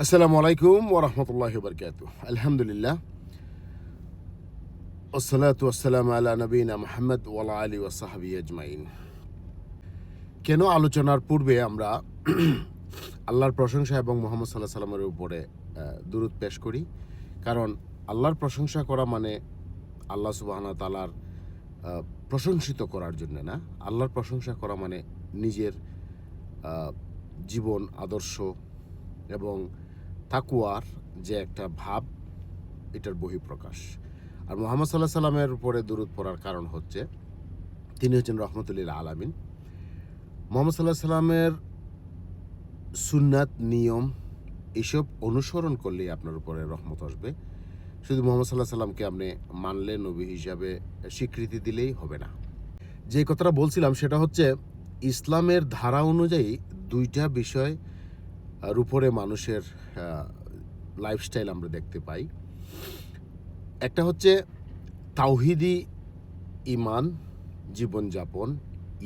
আসসালামু আলাইকুম ওরহমতুল্লাহি বারকাতুহ। আলহামদুলিল্লাহ, ওসসালাতু ওয়াসসালামু আলা নবীনা মুহাম্মদ ওয়ালা আলি ওয়াসাহাবি আজমাইন। কেন আলোচনার পূর্বে আমরা আল্লাহর প্রশংসা এবং মোহাম্মদ সাল্লাহ সাল্লামের উপরে দুরূদ পেশ করি? কারণ আল্লাহর প্রশংসা করা মানে আল্লাহ সুবহানাহু ওয়া তাআলার প্রশংসিত করার জন্য না। আল্লাহর প্রশংসা করা মানে নিজের জীবন আদর্শ এবং তাকওয়ার যে একটা ভাব, এটার বহিঃপ্রকাশ। আর মুহাম্মদ সাল্লাহ সাল্লামের উপরে দুরূদ পড়ার কারণ হচ্ছে তিনি হচ্ছেন রহমতুল্লিল আলামিন। মুহাম্মদ সাল্লাহ সাল্লামের সুন্নাত, নিয়ম এইসব অনুসরণ করলেই আপনার উপরে রহমত আসবে। শুধু মুহাম্মদ সাল্লাহ সাল্লামকে আপনি মানলে, নবী হিসাবে স্বীকৃতি দিলেই হবে না। যে কথাটা বলছিলাম সেটা হচ্ছে ইসলামের ধারা অনুযায়ী দুইটা বিষয় আর উপরে মানুষের লাইফস্টাইল আমরা দেখতে পাই। একটা হচ্ছে তাওহিদি ইমান, জীবনযাপন,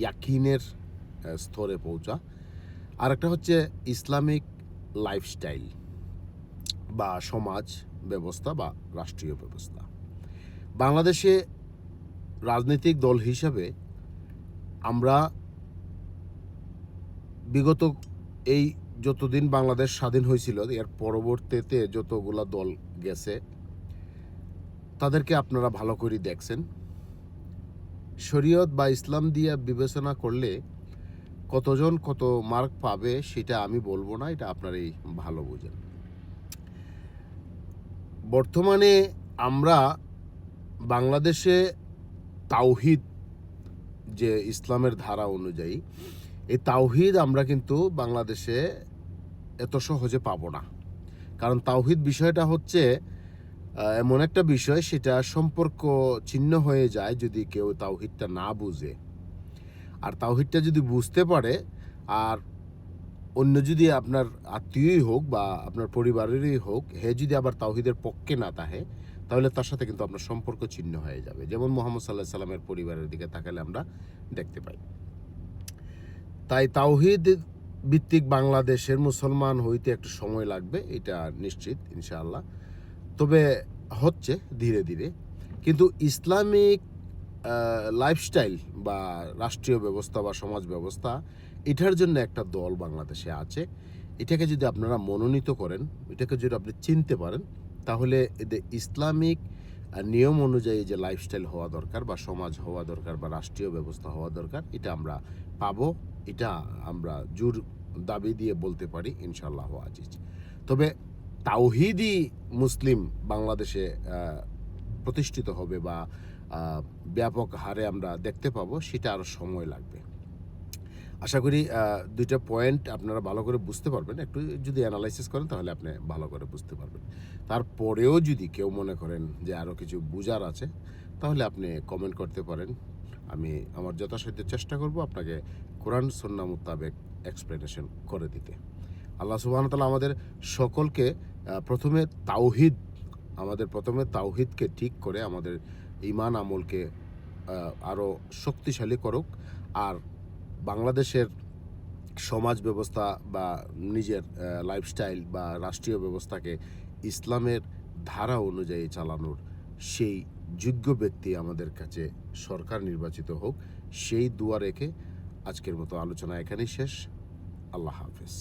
ইয়াকিনের স্তরে পৌঁছা। আর একটা হচ্ছে ইসলামিক লাইফস্টাইল বা সমাজ ব্যবস্থা বা রাষ্ট্রীয় ব্যবস্থা। বাংলাদেশে রাজনৈতিক দল হিসাবে আমরা বিগত এই যতদিন বাংলাদেশ স্বাধীন হয়েছিল এর পরবর্তীতে যতগুলা দল গেছে তাদেরকে আপনারা ভালো করে দেখছেন। শরীয়ত বা ইসলাম দিয়ে বিবেচনা করলে কতজন কত মার্ক পাবে সেটা আমি বলবো না, এটা আপনারাই ভালো বোঝেন। বর্তমানে আমরা বাংলাদেশে তাওহিদ, যে ইসলামের ধারা অনুযায়ী এই তাওহিদ আমরা কিন্তু বাংলাদেশে এত সহজে পাবো না। কারণ তাওহিদ বিষয়টা হচ্ছে এমন একটা বিষয়, সেটা সম্পর্ক ছিন্ন হয়ে যায় যদি কেউ তাওহিদটা না বুঝে। আর তাওহিদটা যদি বুঝতে পারে, আর অন্য যদি আপনার আত্মীয়ই হোক বা আপনার পরিবারেরই হোক, হে যদি আবার তাওহিদের পক্ষে না থাকে, তাহলে তার সাথে কিন্তু আপনার সম্পর্ক ছিন্ন হয়ে যাবে। যেমন মুহাম্মদ সাল্লাহ সাল্লামের পরিবারের দিকে তাকালে আমরা দেখতে পাই। তাই তাওহিদ ভিত্তিক বাংলাদেশের মুসলমান হইতে একটু সময় লাগবে, এটা নিশ্চিত ইনশাআল্লাহ। তবে হচ্ছে ধীরে ধীরে। কিন্তু ইসলামিক লাইফস্টাইল বা রাষ্ট্রীয় ব্যবস্থা বা সমাজ ব্যবস্থা, এটার জন্য একটা দল বাংলাদেশে আছে। এটাকে যদি আপনারা মনোনীত করেন, এটাকে যদি আপনি চিনতে পারেন, তাহলে এদের ইসলামিক নিয়ম অনুযায়ী যে লাইফস্টাইল হওয়া দরকার বা সমাজ হওয়া দরকার বা রাষ্ট্রীয় ব্যবস্থা হওয়া দরকার, এটা আমরা পাবো। এটা আমরা জোর দাবি দিয়ে বলতে পারি ইনশাআল্লাহ আজিজ। তবে তাওহিদি মুসলিম বাংলাদেশে প্রতিষ্ঠিত হবে বা ব্যাপক হারে আমরা দেখতে পাবো, সেটা আরও সময় লাগবে। আশা করি দুইটা পয়েন্ট আপনারা ভালো করে বুঝতে পারবেন। একটু যদি অ্যানালাইসিস করেন তাহলে আপনি ভালো করে বুঝতে পারবেন। তারপরেও যদি কেউ মনে করেন যে আরও কিছু বুঝার আছে, তাহলে আপনি কমেন্ট করতে পারেন। আমি আমার যথাসাধ্য চেষ্টা করব আপনাকে কোরআন সুন্নাহ মোতাবেক এক্সপ্লেনেশন করে দিতে। আল্লাহ সুবহানাহু ওয়া তাআলা আমাদের সকলকে প্রথমে তাওহিদকে ঠিক করে আমাদের ঈমান আমলকে আরও শক্তিশালী করুক। আর বাংলাদেশের সমাজ ব্যবস্থা বা নিজের লাইফস্টাইল বা রাষ্ট্রীয় ব্যবস্থাকে ইসলামের ধারা অনুযায়ী চালানোর সেই যোগ্য ব্যক্তি আমাদের কাছে সরকার নির্বাচিত হোক, সেই দোয়া রেখে আজকের মতো আলোচনা এখানেই শেষ। আল্লাহ হাফেজ।